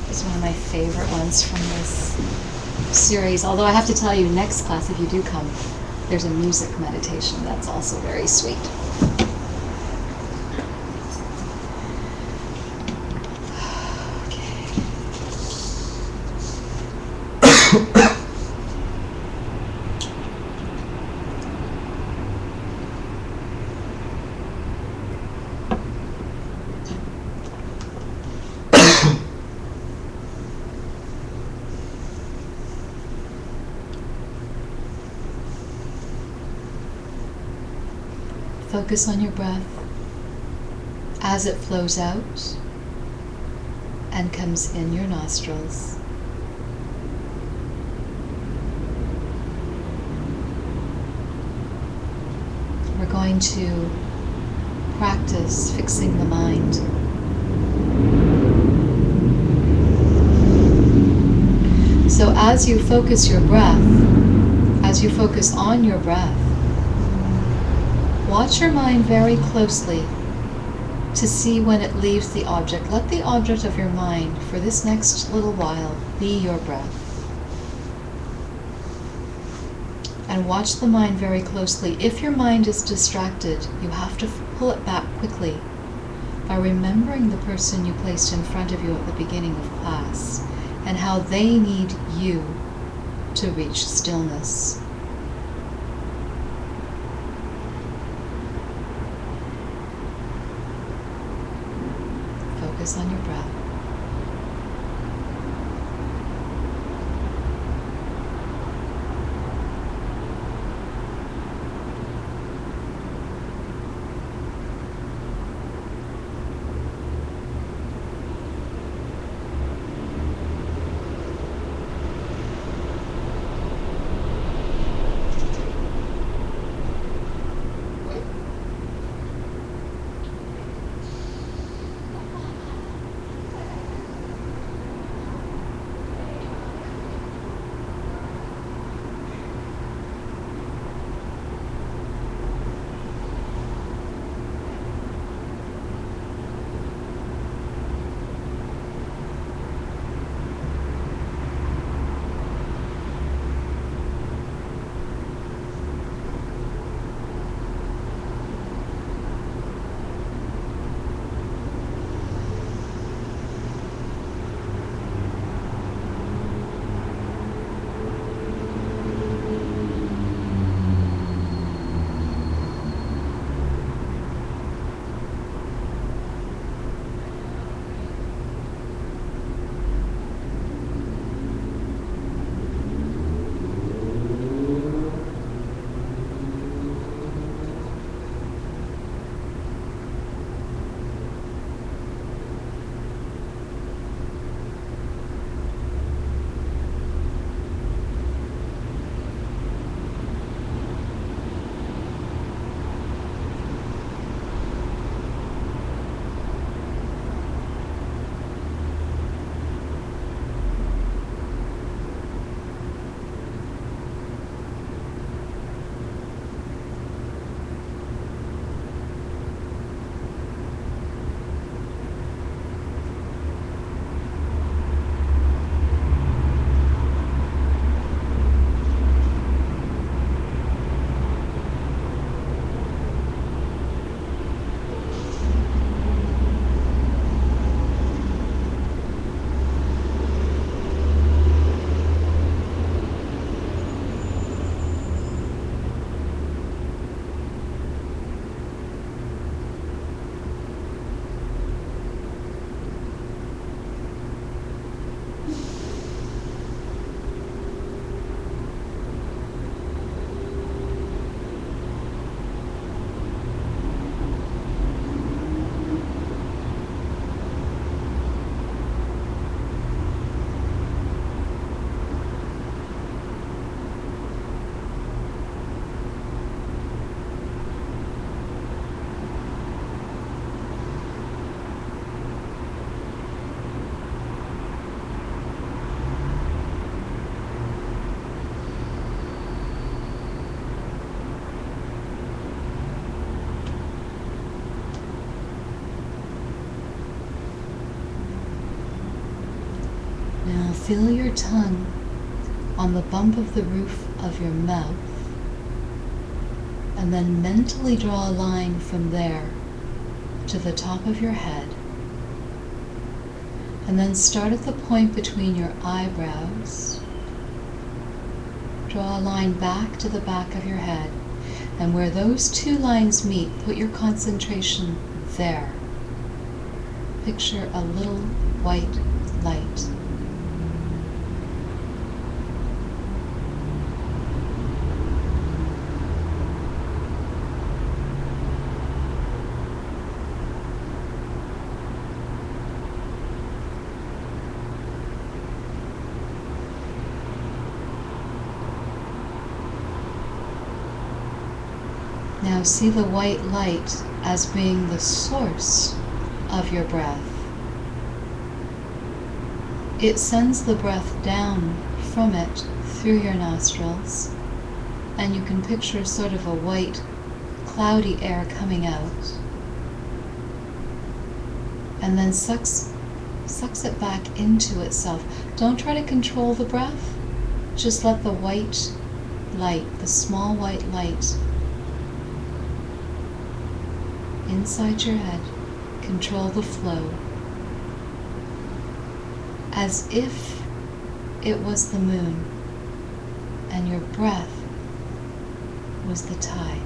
it's one of my favorite ones from this series, although I have to tell you, next class, if you do come, there's a music meditation that's also very sweet. Focus on your breath as it flows out and comes in your nostrils. We're going to practice fixing the mind. So as you focus your breath, as you focus on your breath, watch your mind very closely to see when it leaves the object. Let the object of your mind for this next little while be your breath. And watch the mind very closely. If your mind is distracted, you have to pull it back quickly by remembering the person you placed in front of you at the beginning of class and how they need you to reach stillness. Focus on your breath. feel your tongue on the bump of the roof of your mouth, and then mentally draw a line from there to the top of your head, and then start at the point between your eyebrows. Draw a line back to the back of your head, and where those two lines meet, put your concentration there. Picture a little white light. Now see the white light as being the source of your breath. It sends the breath down from it through your nostrils, and you can picture sort of a white, cloudy air coming out, and then sucks it back into itself. Don't try to control the breath, just let the white light, the small white light, inside your head, control the flow, as if it was the moon and your breath was the tide.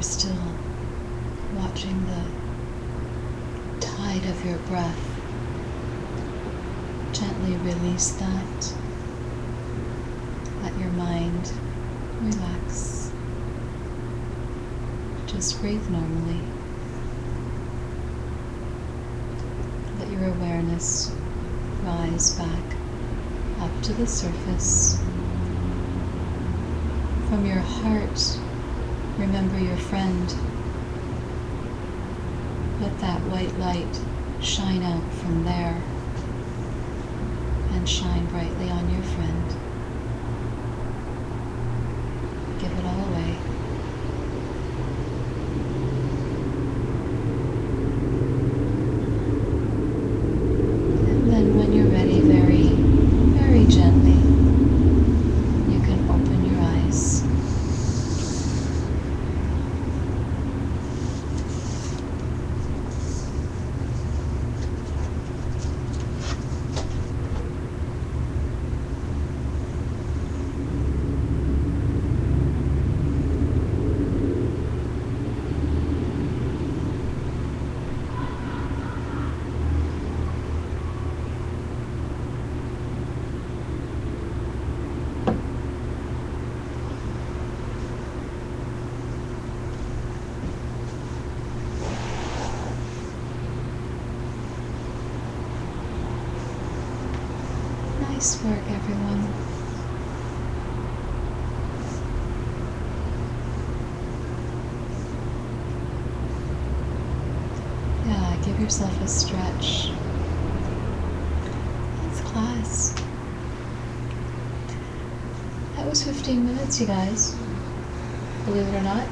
we're still watching the tide of your breath. Gently release that. Let your mind relax. Just breathe normally. Let your awareness rise back up to the surface. From your heart, remember your friend. Let that white light shine out from there and shine brightly on your friend. Give it all away. And then when you're ready, very, very gently, you can open your eyes. Nice work, everyone. Yeah, give yourself a stretch. That's class. That was 15 minutes, you guys. Believe it or not.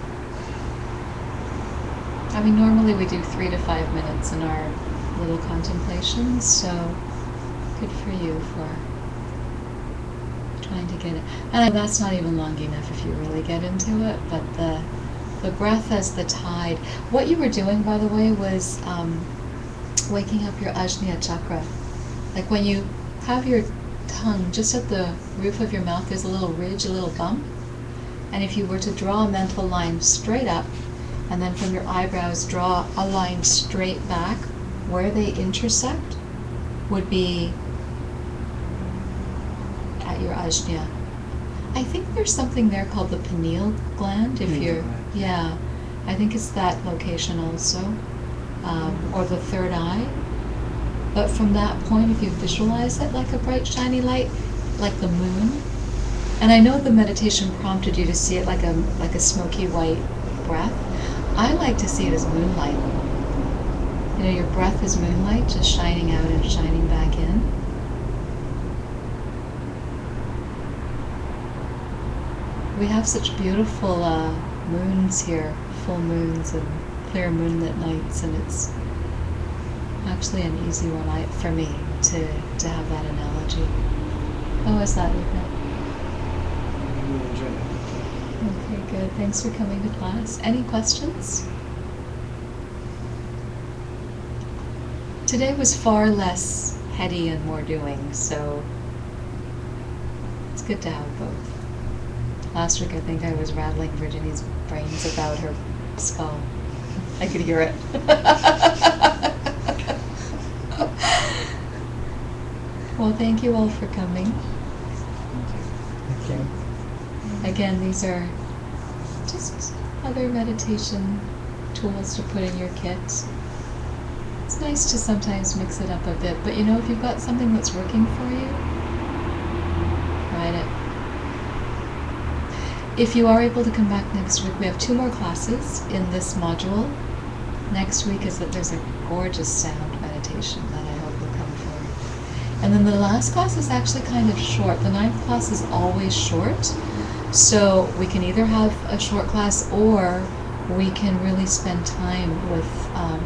I mean, normally we do 3 to 5 minutes in our little contemplations, so good for you for trying to get it. And that's not even long enough if you really get into it, but the breath as the tide. What you were doing, by the way, was waking up your Ajna chakra. Like when you have your tongue just at the roof of your mouth, there's a little ridge, a little bump. And if you were to draw a mental line straight up, and then from your eyebrows draw a line straight back, where they intersect would be at your ajna. I think there's something there called the pineal gland. If you're, yeah, I think it's that location also, or the third eye. But from that point, if you visualize it like a bright shiny light, like the moon, and I know the meditation prompted you to see it like a smoky white breath. I like to see it as moonlight. You know, your breath is moonlight, just shining out and shining back in. We have such beautiful moons here, full moons and clear moonlit nights, and it's actually an easy one for me to have that analogy. How was that, Luca? I really enjoyed it. Okay, good. Thanks for coming to class. Any questions? Today was far less heady and more doing, so it's good to have both. Last week I think I was rattling Virginia's brains about her skull. I could hear it. Well, thank you all for coming. Thank you. Again, these are just other meditation tools to put in your kit. It's nice to sometimes mix it up a bit, but you know, if you've got something that's working for you, write it. If you are able to come back next week, we have 2 more classes in this module. Next week there's a gorgeous sound meditation that I hope will come for. And then the last class is actually kind of short. The 9th class is always short. So we can either have a short class, or we can really spend time with,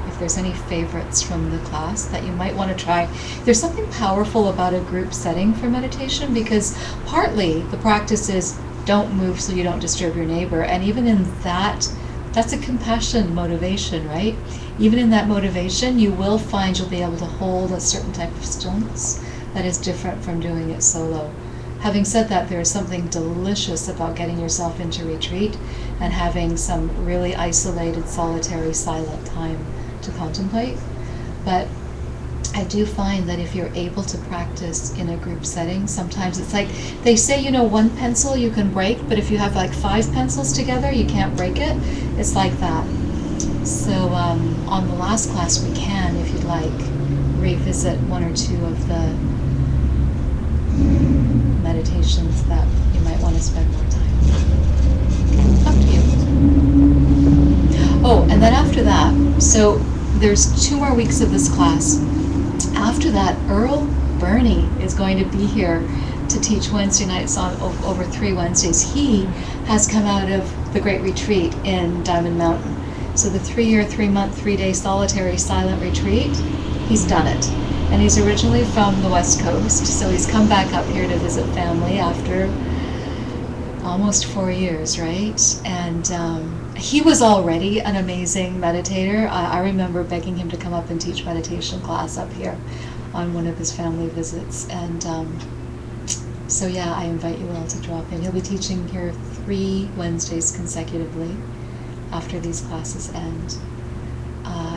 if there's any favorites from the class that you might want to try. There's something powerful about a group setting for meditation, because partly the practice is don't move so you don't disturb your neighbor. And even in that, that's a compassion motivation, right? Even in that motivation, you will find you'll be able to hold a certain type of stillness that is different from doing it solo. Having said that, there is something delicious about getting yourself into retreat and having some really isolated, solitary, silent time to contemplate. But I do find that if you're able to practice in a group setting, sometimes it's like, they say, you know, one pencil you can break, but if you have like 5 pencils together, you can't break it. It's like that. So on the last class, we can, if you'd like, revisit 1 or 2 of the meditations that you might want to spend more time. Up to you. Oh, and then after that, so there's 2 more weeks of this class. After that, Earl Burney is going to be here to teach Wednesday nights on over 3 Wednesdays. He has come out of the Great Retreat in Diamond Mountain. So the 3-year, 3-month, 3-day solitary silent retreat, he's done it. And he's originally from the West Coast, so he's come back up here to visit family after almost 4 years, right? And he was already an amazing meditator. I remember begging him to come up and teach meditation class up here on one of his family visits. And so yeah, I invite you all to drop in. He'll be teaching here 3 Wednesdays consecutively after these classes end.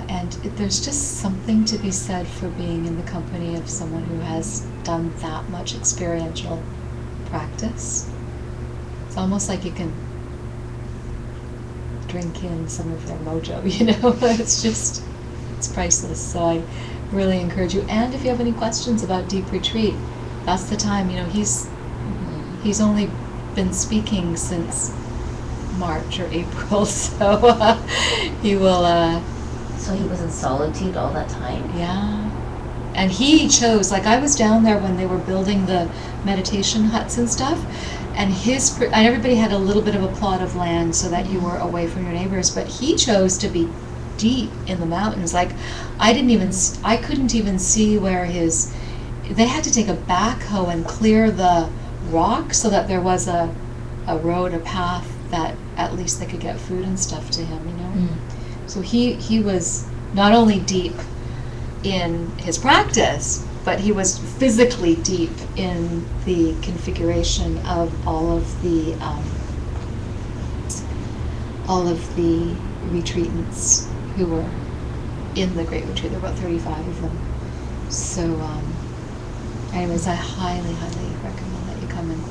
And there's just something to be said for being in the company of someone who has done that much experiential practice. It's almost like you can drink in some of their mojo, you know? It's priceless. So I really encourage you. And if you have any questions about Deep Retreat, that's the time. You know, he's only been speaking since March or April, so he will... So he was in solitude all that time? Yeah. And he chose, like I was down there when they were building the meditation huts and stuff, and everybody had a little bit of a plot of land so that you were away from your neighbors, but he chose to be deep in the mountains. Like I couldn't even see where they had to take a backhoe and clear the rock so that there was a road, a path that at least they could get food and stuff to him, you know? Mm. So he was not only deep in his practice, but he was physically deep in the configuration of all of the retreatants who were in the Great Retreat. There were about 35 of them. So anyways, I highly, highly recommend that you come and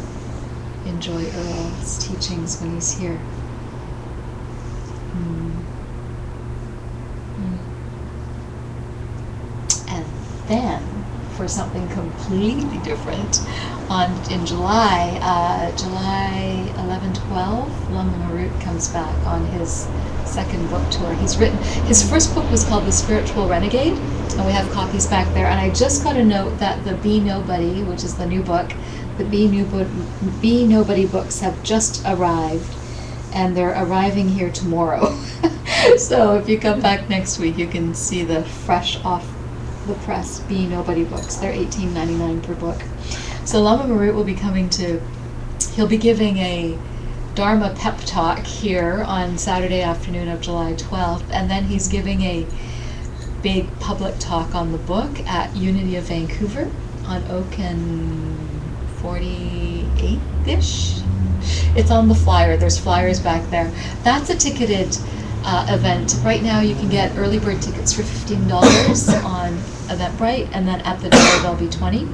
enjoy Earl's teachings when he's here. Then, for something completely different, in July 11-12, Lama Marut comes back on his second book tour. His first book was called The Spiritual Renegade, and we have copies back there. And I just got a note that the Be Nobody, which is the new book, the Be Nobody books have just arrived, and they're arriving here tomorrow. So if you come back next week, you can see the fresh off the press Be Nobody books. They're $18.99 per book. So Lama Marut will be he'll be giving a Dharma pep talk here on Saturday afternoon of July 12th, and then he's giving a big public talk on the book at Unity of Vancouver on Oak and 48-ish. It's on the flyer. There's flyers back there. That's a ticketed event. Right now you can get early bird tickets for $15 on Eventbrite, and then at the door they'll be $20.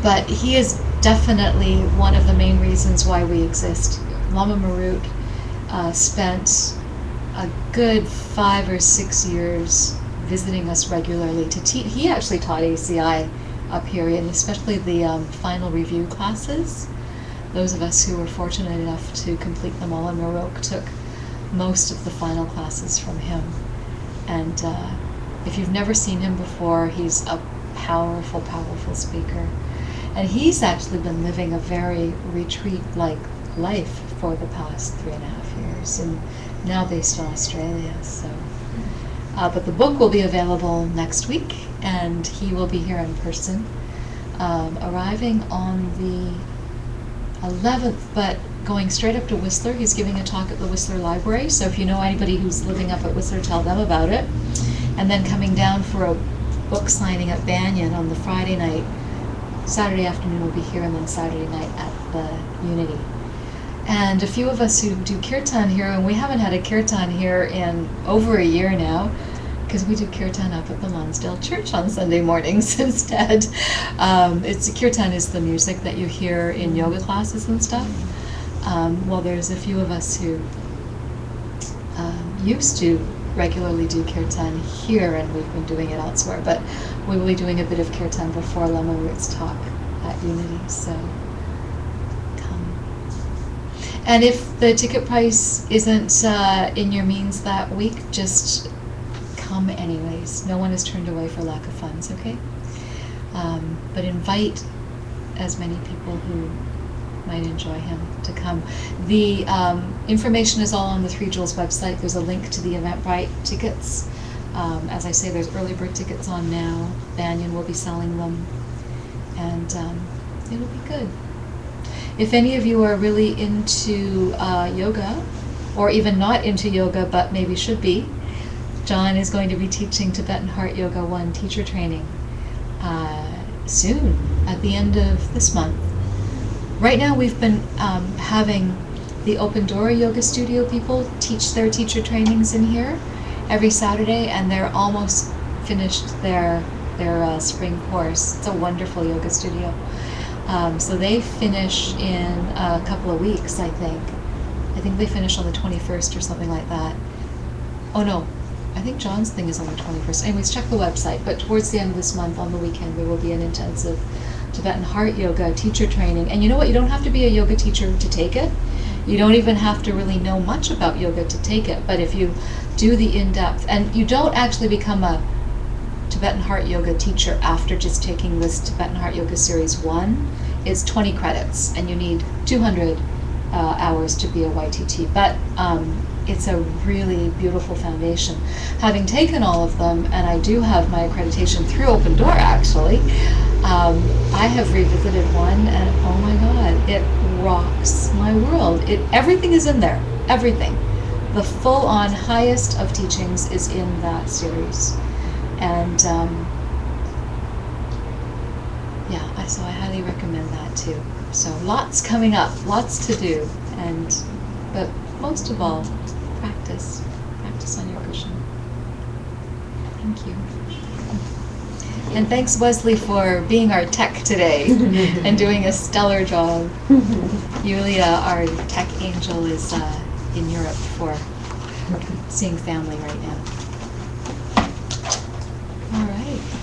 But he is definitely one of the main reasons why we exist. Lama Marut spent a good 5 or 6 years visiting us regularly to teach. He actually taught ACI up here, and especially the final review classes. Those of us who were fortunate enough to complete them all in Morocco took most of the final classes from him. And if you've never seen him before, he's a powerful, powerful speaker. And he's actually been living a very retreat-like life for the past 3.5 years, and now based in Australia. So, but the book will be available next week, and he will be here in person, arriving on the 11th, but going straight up to Whistler. He's giving a talk at the Whistler Library, so if you know anybody who's living up at Whistler, tell them about it. And then coming down for a book signing at Banyan on the Friday night, Saturday afternoon we'll be here, and then Saturday night at the Unity. And a few of us who do kirtan here, and we haven't had a kirtan here in over a year now, because we do kirtan up at the Lonsdale Church on Sunday mornings instead. Kirtan is the music that you hear in yoga classes and stuff. Well, there's a few of us who used to regularly do kirtan here, and we've been doing it elsewhere, but we will be doing a bit of kirtan before Lama Root's talk at Unity, so come. And if the ticket price isn't in your means that week, just come anyways. No one is turned away for lack of funds, okay? But invite as many people who might enjoy him to come. The information is all on the Three Jewels website. There's a link to the Eventbrite tickets. As I say, there's early bird tickets on now. Banyan will be selling them, and it'll be good. If any of you are really into yoga, or even not into yoga but maybe should be, John is going to be teaching Tibetan Heart Yoga 1 teacher training soon, at the end of this month. Right now we've been having the Open Door Yoga Studio people teach their teacher trainings in here every Saturday, and they're almost finished their spring course. It's a wonderful yoga studio. So they finish in a couple of weeks, I think. I think they finish on the 21st or something like that. Oh no, I think John's thing is on the 21st. Anyways, check the website. But towards the end of this month, on the weekend, there will be an intensive Tibetan Heart Yoga teacher training. And you know what? You don't have to be a yoga teacher to take it. You don't even have to really know much about yoga to take it. But if you do the in-depth, and you don't actually become a Tibetan Heart Yoga teacher after just taking this Tibetan Heart Yoga Series 1, it's 20 credits, and you need 200 hours to be a YTT. But it's a really beautiful foundation. Having taken all of them, and I do have my accreditation through Open Door actually, I have revisited one, and oh my God, it rocks my world. Everything is in there, everything. The full-on highest of teachings is in that series. And so I highly recommend that too. So lots coming up, lots to do, but most of all, practice on your cushion. Thank you. And thanks, Wesley, for being our tech today and doing a stellar job. Yulia, our tech angel, is in Europe for seeing family right now.